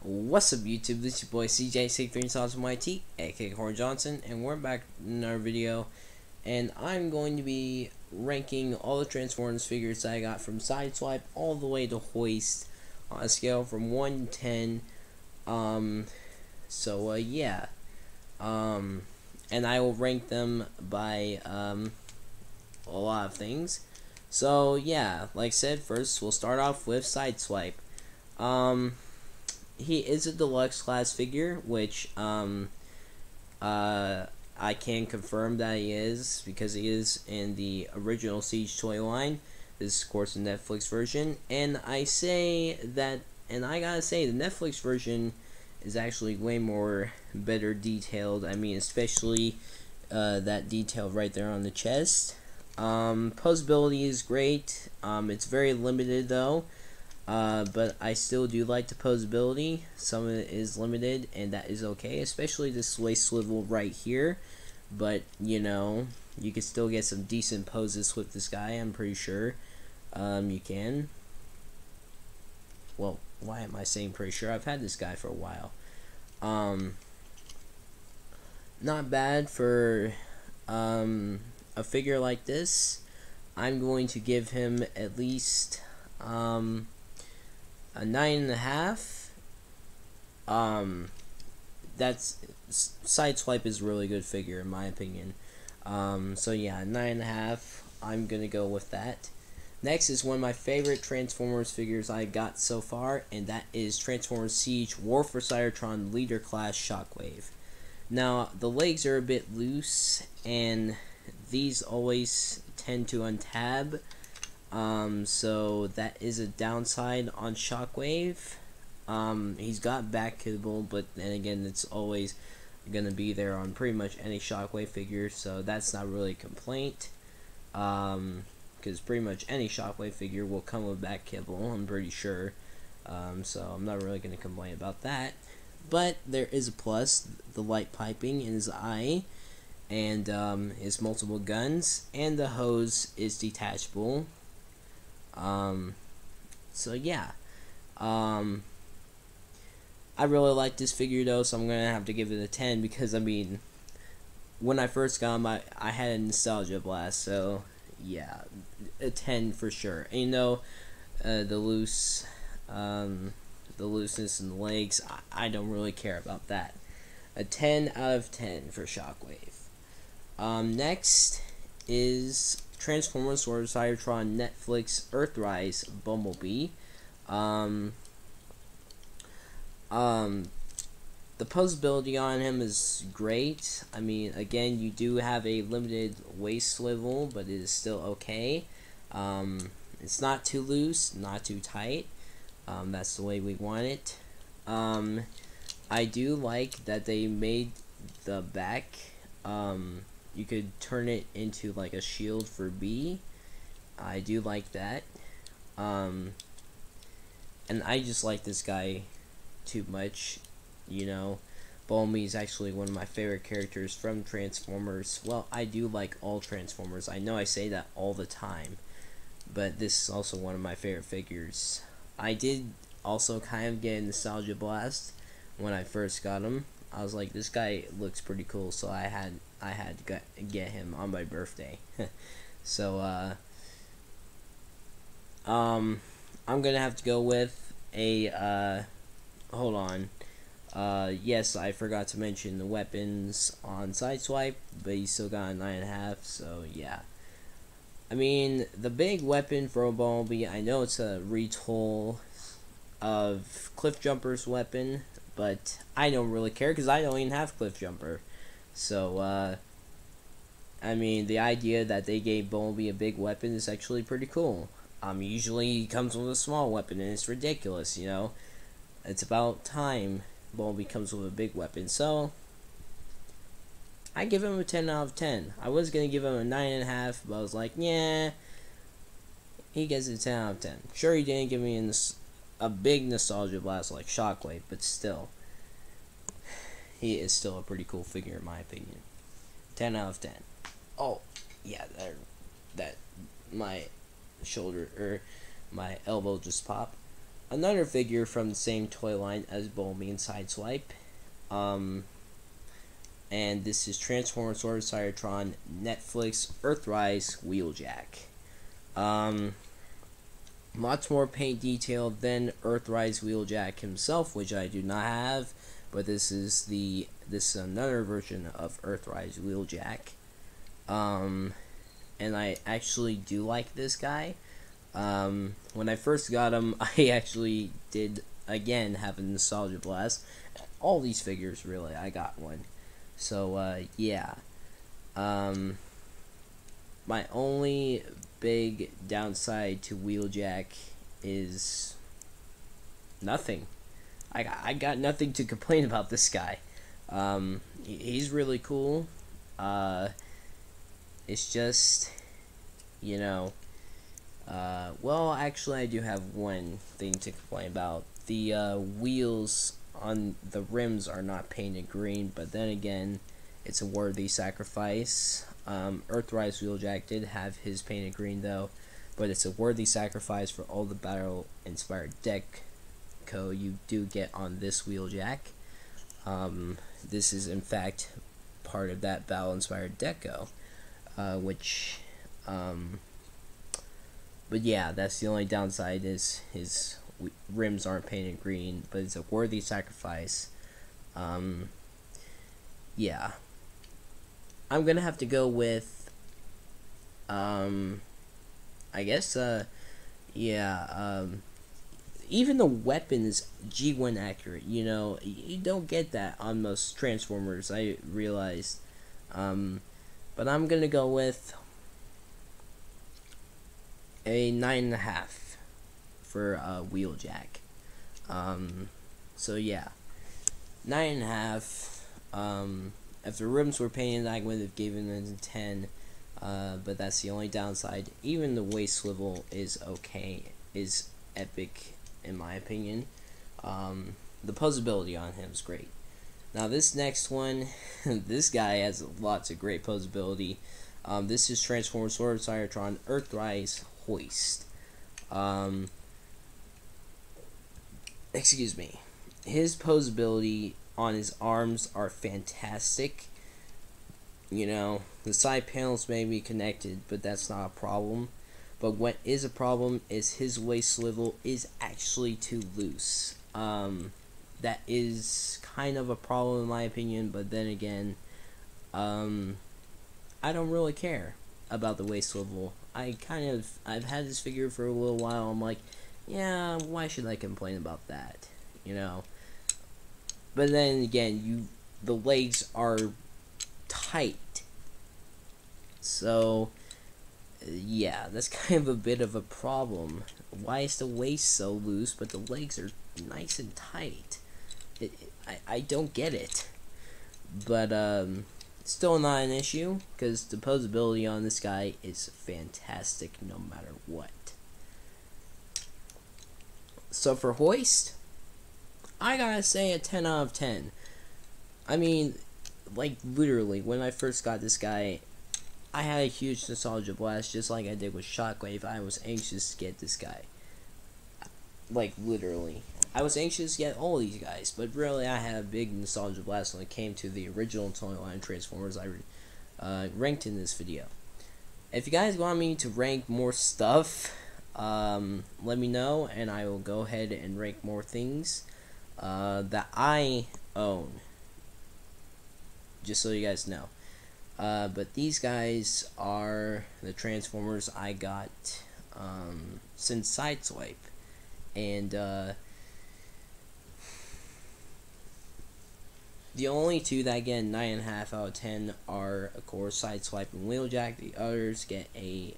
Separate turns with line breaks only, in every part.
What's up YouTube, this is your boy CJ63YT, aka Corey Johnson, and we're back in our video, and I'm going to be ranking all the Transformers figures I got from Sideswipe all the way to Hoist on a scale from 1 to 10, and I will rank them by, a lot of things. So yeah, like I said, first we'll start off with Sideswipe. He is a deluxe class figure, which I can confirm that he is, because he is in the original Siege toy line. This is, of course, the Netflix version, and I gotta say, the Netflix version is actually way more better detailed. I mean, especially that detail right there on the chest. Posability is great. It's very limited though. But I still do like the posability. Some of it is limited, and that is okay, especially this waist swivel right here. But, you know, you can still get some decent poses with this guy, I'm pretty sure. You can. Well, why am I saying pretty sure? I've had this guy for a while. Not bad for a figure like this. I'm going to give him at least a 9.5. That's Sideswipe is a really good figure in my opinion. So yeah, 9.5. I'm gonna go with that. Next is one of my favorite Transformers figures I got so far, and that is Transformers Siege War for Cybertron Leader Class Shockwave. Now the legs are a bit loose, and these always tend to untab. So that is a downside on Shockwave. He's got back kibble, but then again, it's always gonna be there on pretty much any Shockwave figure, so that's not really a complaint. Because pretty much any Shockwave figure will come with back kibble, I'm pretty sure. So I'm not really gonna complain about that. But there is a plus: the light piping in his eye, and his multiple guns, and the hose is detachable. So yeah, I really like this figure though, so I'm gonna have to give it a 10, because I mean, when I first got him, I had a nostalgia blast, so yeah, a 10 for sure. And you know, the looseness in the legs, I don't really care about that. A 10 out of 10 for Shockwave. Next is Transformers or Cybertron Netflix Earthrise Bumblebee. The posability on him is great. I mean, again, you do have a limited waist swivel, but it is still okay. It's not too loose, not too tight. That's the way we want it. I do like that they made the back, you could turn it into like a shield for B. I do like that. And I just like this guy too much, you know. Bumblebee is actually one of my favorite characters from Transformers. Well, I do like all Transformers. I know I say that all the time, but this is also one of my favorite figures. I did also kind of get a nostalgia blast when I first got him. I was like, this guy looks pretty cool, so I had to get him on my birthday. So I'm gonna have to go with a hold on. Yes, I forgot to mention the weapons on Sideswipe, but he still got a 9.5. So yeah, I mean, the big weapon for a Bumblebee, I know it's a retool of Cliffjumper's weapon, but I don't really care, because I don't even have Cliffjumper. So I mean, the idea that they gave Bumblebee a big weapon is actually pretty cool. Usually he comes with a small weapon, and it's ridiculous, you know. It's about time Bumblebee comes with a big weapon. So I give him a 10 out of 10. I was gonna give him a 9.5, but I was like, yeah, he gets a 10 out of 10. Sure, he didn't give me a big nostalgia blast like Shockwave, but still, he is still a pretty cool figure in my opinion. 10 out of 10. Oh, yeah, that my shoulder, or my elbow just popped. another figure from the same toy line as Bumblebee and Sideswipe. And this is Transformers Sword Cybertron Netflix Earthrise Wheeljack. Lots more paint detail than Earthrise Wheeljack himself, which I do not have, but this is another version of Earthrise Wheeljack. And I actually do like this guy. When I first got him, I actually did again have a nostalgia blast. All these figures, really, I got one. So yeah. My only big downside to Wheeljack is nothing. I got nothing to complain about this guy. He's really cool. It's just, you know, well, actually, I do have one thing to complain about. The wheels on the rims are not painted green, but then again, it's a worthy sacrifice. Earthrise Wheeljack did have his painted green though, but it's a worthy sacrifice for all the battle-inspired deco you do get on this Wheeljack. This is in fact part of that battle-inspired deco, but yeah, that's the only downside is his rims aren't painted green, but it's a worthy sacrifice. Yeah. I'm gonna have to go with, I guess, even the weapon is G1 accurate, you know, you don't get that on most Transformers, I realized, but I'm gonna go with a 9.5 for, Wheeljack, so yeah, 9.5, if the rims were painted, I would have given it a 10, but that's the only downside. Even the waist swivel is okay, is epic in my opinion. The posability on him is great. Now this next one, this guy has lots of great posability. This is Transformers Sword Cybertron Earthrise Hoist. Excuse me. His posability on his arms are fantastic. You know, the side panels may be connected, but that's not a problem. But what is a problem is his waist swivel is actually too loose. That is kind of a problem in my opinion, but then again, I don't really care about the waist swivel. I've had this figure for a little while. I'm like, yeah, why should I complain about that? You know. But then again, the legs are tight. So, yeah, that's kind of a bit of a problem. Why is the waist so loose, but the legs are nice and tight? I don't get it. But, still not an issue, because the posability on this guy is fantastic no matter what. So for Hoist, I gotta say a 10 out of 10. I mean, like, literally, when I first got this guy, I had a huge nostalgia blast, just like I did with Shockwave. I was anxious to get this guy. Like, literally. I was anxious to get all these guys, but really, I had a big nostalgia blast when it came to the original toy line Transformers I ranked in this video. If you guys want me to rank more stuff, let me know, and I will go ahead and rank more things that I own, just so you guys know. But these guys are the Transformers I got since Sideswipe, and the only two that get 9.5 out of 10 are, of course, Sideswipe and Wheeljack. The others get a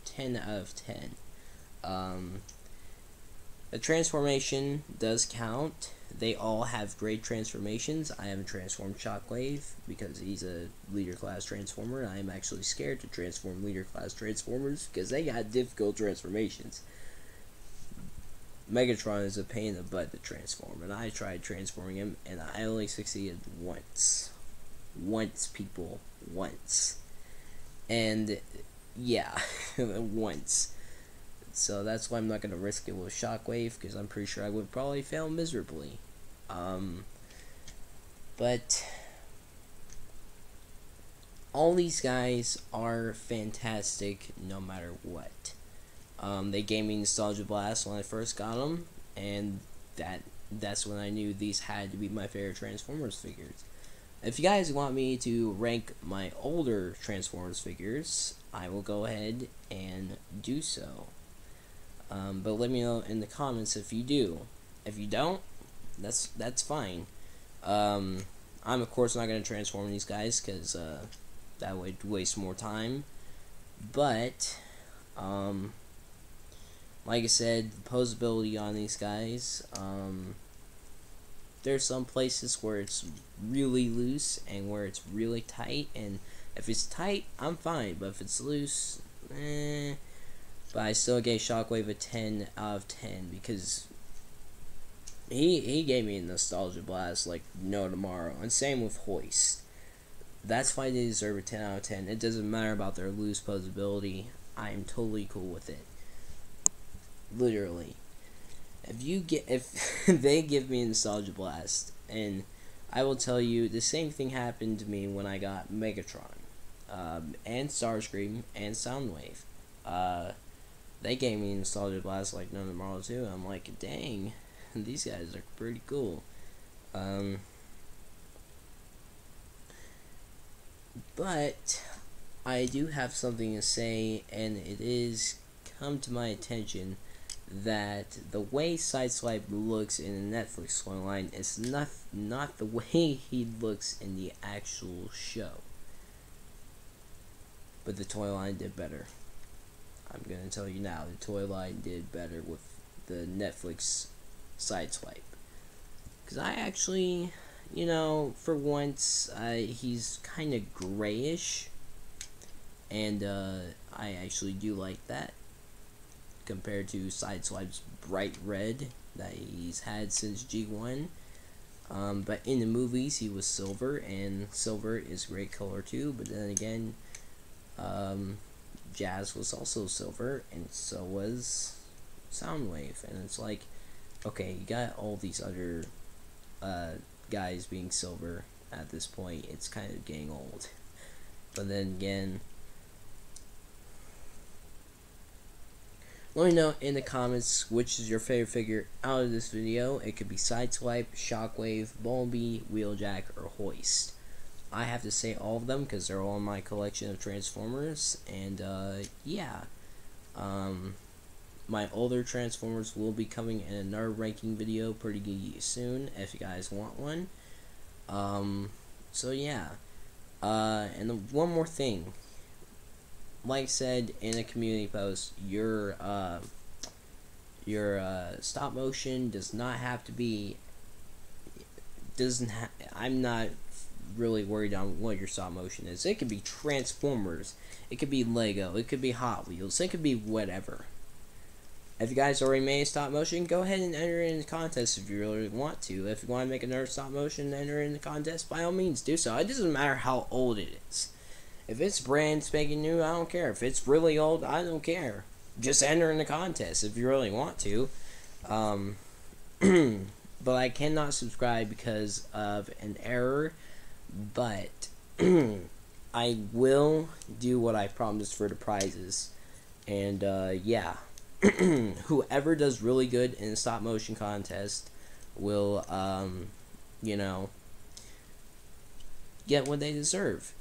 10 out of 10. The transformation does count. They all have great transformations. I haven't transformed Shockwave because he's a leader class transformer. I am actually scared to transform leader class transformers because they got difficult transformations. Megatron is a pain in the butt to transform, and I tried transforming him, and I only succeeded once. Once, people. Once. And, yeah, once. So that's why I'm not gonna risk it with Shockwave, because I'm pretty sure I would probably fail miserably. But all these guys are fantastic no matter what. They gave me Nostalgia Blast when I first got them, and that's when I knew these had to be my favorite Transformers figures. If you guys want me to rank my older Transformers figures, I will go ahead and do so. But let me know in the comments if you do. If you don't, that's fine. I'm of course not going to transform these guys, because that would waste more time. But like I said, the posability on these guys, there's some places where it's really loose and where it's really tight, and if it's tight, I'm fine, but if it's loose, But I still gave Shockwave a 10 out of 10, because he gave me a Nostalgia Blast like no tomorrow, and same with Hoist. That's why they deserve a 10 out of 10. It doesn't matter about their loose posability. I'm totally cool with it. Literally. If they give me a Nostalgia Blast, and I will tell you, the same thing happened to me when I got Megatron, and Starscream, and Soundwave. They gave me a Nostalgia Blast like none tomorrow too. I'm like, dang, these guys are pretty cool. But I do have something to say, and it is come to my attention that the way Sideswipe looks in the Netflix storyline is not the way he looks in the actual show. But the toy line did better. I'm gonna tell you now, the toy line did better with the Netflix Sideswipe. Because I actually, you know, for once, he's kind of grayish, and I actually do like that, compared to Sideswipe's bright red that he's had since G1. But in the movies, he was silver, and silver is a great color too, but then again, Jazz was also silver, and so was Soundwave, and it's like, okay, you got all these other guys being silver at this point, it's kind of getting old. But then again, let me know in the comments which is your favorite figure out of this video. It could be Sideswipe, Shockwave, Bumblebee, Wheeljack, or Hoist. I have to say all of them because they're all in my collection of Transformers, and yeah. My older Transformers will be coming in another ranking video pretty soon if you guys want one. So yeah. And one more thing. Like I said in a community post, your stop motion does not have to be. I'm not really worried on what your stop motion is. It could be Transformers, it could be Lego, it could be Hot Wheels, it could be whatever. If you guys already made a stop motion, go ahead and enter in the contest if you really want to. If you want to make another stop motion, enter in the contest, by all means do so. It doesn't matter how old it is. If it's brand spanking new, I don't care. If it's really old, I don't care. Just enter in the contest if you really want to. But I cannot subscribe because of an error. But I will do what I promised for the prizes. And yeah. Whoever does really good in the stop motion contest will, you know, get what they deserve.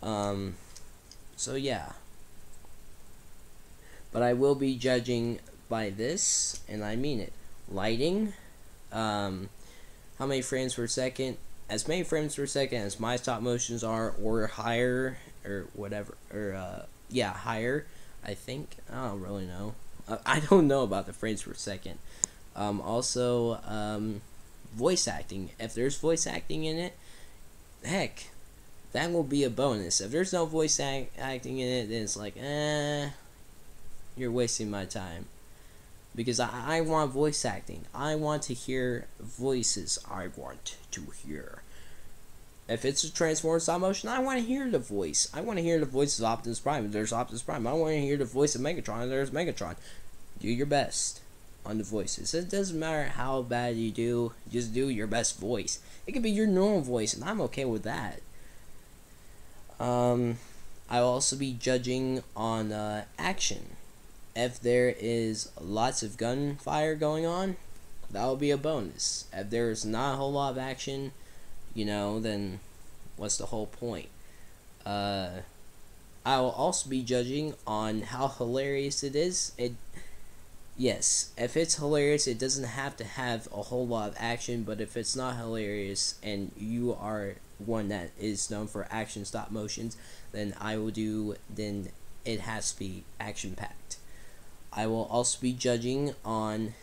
So yeah. But I will be judging by this, and I mean it. Lighting, how many frames per second, as many frames per second as my stop motions are, or higher, or whatever, or, yeah, higher, I think. I don't really know. I don't know about the frames per second. Also, voice acting. If there's voice acting in it, heck, that will be a bonus. If there's no voice acting in it, then it's like, you're wasting my time. Because I want voice acting. I want to hear voices I want to hear. If it's a Transformers stop motion, I want to hear the voice. I want to hear the voice of Optimus Prime if there's Optimus Prime. I want to hear the voice of Megatron if there's Megatron. do your best on the voices. It doesn't matter how bad you do, just do your best voice. It could be your normal voice, and I'm okay with that. I'll also be judging on action. If there is lots of gunfire going on, that will be a bonus. If there's not a whole lot of action, then what's the whole point? I will also be judging on how hilarious it is. Yes, if it's hilarious, it doesn't have to have a whole lot of action, but if it's not hilarious and you are one that is known for action stop motions, then then it has to be action packed. I will also be judging on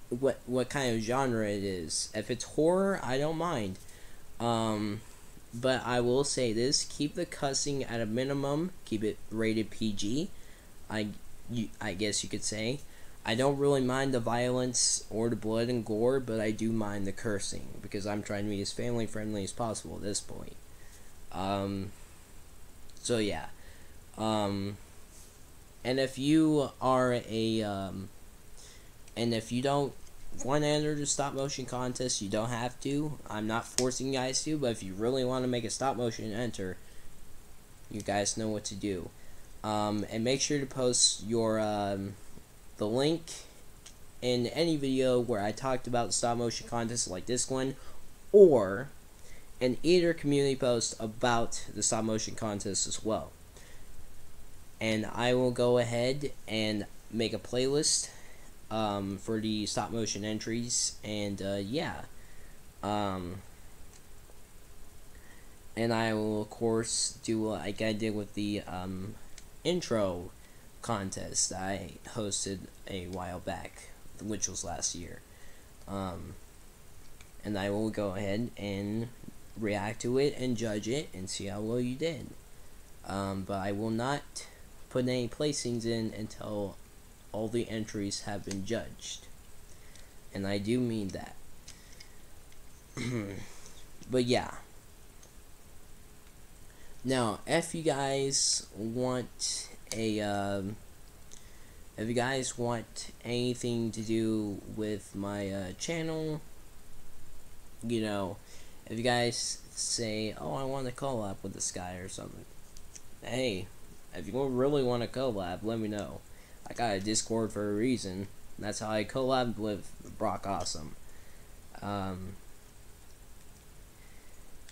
what kind of genre it is. If it's horror, I don't mind. But I will say this: keep the cussing at a minimum. Keep it rated PG. I guess you could say. I don't really mind the violence or the blood and gore, but I do mind the cursing because I'm trying to be as family friendly as possible at this point. So yeah. And if you are and if you don't want to enter the stop motion contest, you don't have to. I'm not forcing you guys to, but if you really want to make a stop motion and enter, you guys know what to do. And make sure to post your the link in any video where I talked about the stop motion contest like this one, or in either community post about the stop motion contest as well. And I will go ahead and make a playlist for the stop motion entries, and yeah. And I will of course do like I did with the intro contest I hosted a while back, which was last year. And I will go ahead and react to it and judge it and see how well you did. But I will not put any placings in until all the entries have been judged. And I do mean that. But yeah. Now, if you guys want anything to do with my channel, if you guys say, oh, I want to collab with this guy or something, hey, if you really want to collab, let me know. I got a Discord for a reason. That's how I collabed with Brock Awesome.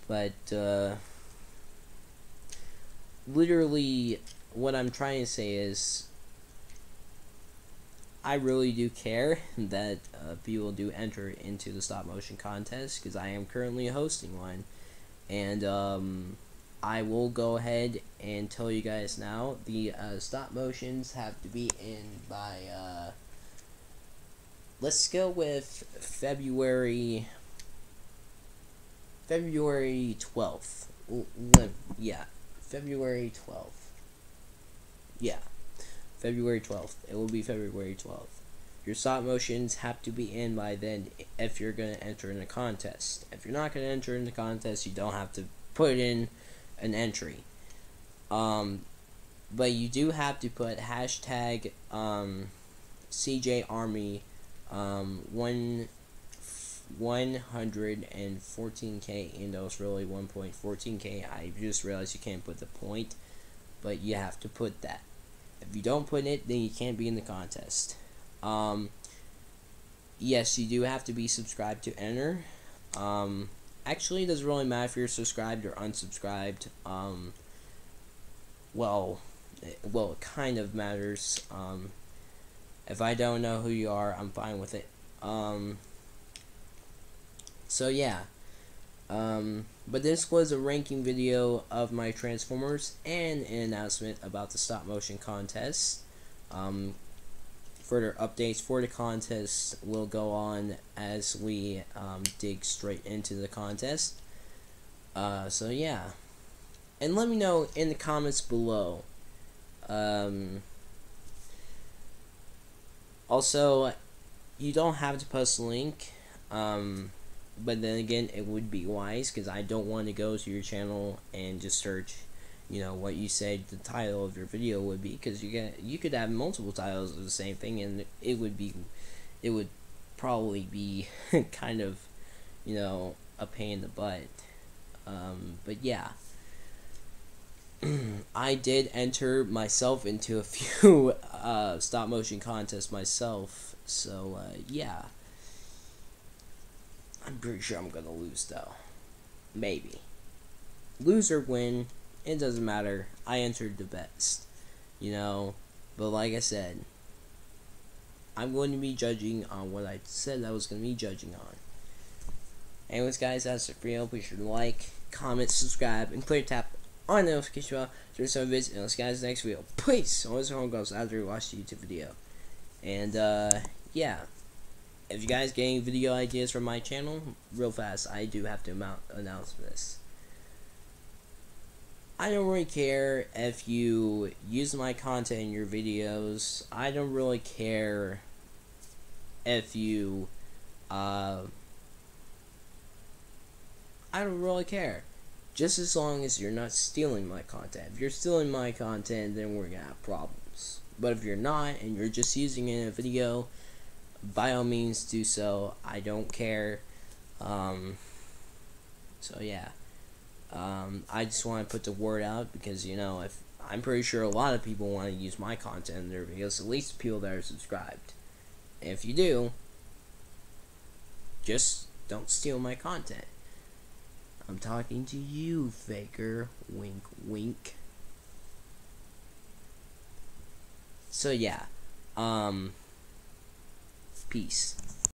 But literally, what I'm trying to say is, I really do care that people do enter into the stop motion contest, because I am currently hosting one, and I will go ahead and tell you guys now, the stop motions have to be in by, let's go with February 12th. Yeah, February 12th. Yeah, February 12th. It will be February 12th. Your stop motions have to be in by then if you're going to enter in a contest. If you're not going to enter in the contest, you don't have to put in an entry. But you do have to put hashtag CJ Army 114K, and though it's really 1.14K. I just realized you can't put the point, but you have to put that. If you don't put it, then you can't be in the contest. Yes, you do have to be subscribed to enter. Actually, it doesn't really matter if you're subscribed or unsubscribed. Well, it kind of matters. If I don't know who you are, I'm fine with it. So yeah. But this was a ranking video of my Transformers and an announcement about the stop motion contest. Further updates for the contest will go on as we dig straight into the contest. So yeah. And let me know in the comments below. Also, you don't have to post a link. But then again, it would be wise, because I don't want to go to your channel and just search, what you said the title of your video would be, because you could have multiple titles of the same thing, and it would probably be kind of a pain in the butt. But yeah, I did enter myself into a few stop motion contests myself, so yeah, I'm pretty sure I'm gonna lose though. Maybe lose or win, it doesn't matter. I entered the best, but like I said, I'm going to be judging on what I said I was going to be judging on. Anyways, guys, that's it for you. Be sure to like, comment, subscribe, and clear tap on the notification bell to receive videos. And I'll see you guys next video. Peace! Always home goes after you watch the YouTube video. And yeah, if you guys get any video ideas from my channel, real fast, I do have to announce this. I don't really care if you use my content in your videos. I don't really care if you, I don't really care. Just as long as you're not stealing my content. If you're stealing my content, then we're gonna have problems. But if you're not, and you're just using it in a video, by all means do so. I don't care. So yeah. I just want to put the word out because, if I'm pretty sure a lot of people want to use my content in their videos, at least the people that are subscribed. And if you do, just don't steal my content. I'm talking to you, faker. Wink, wink. So yeah, peace.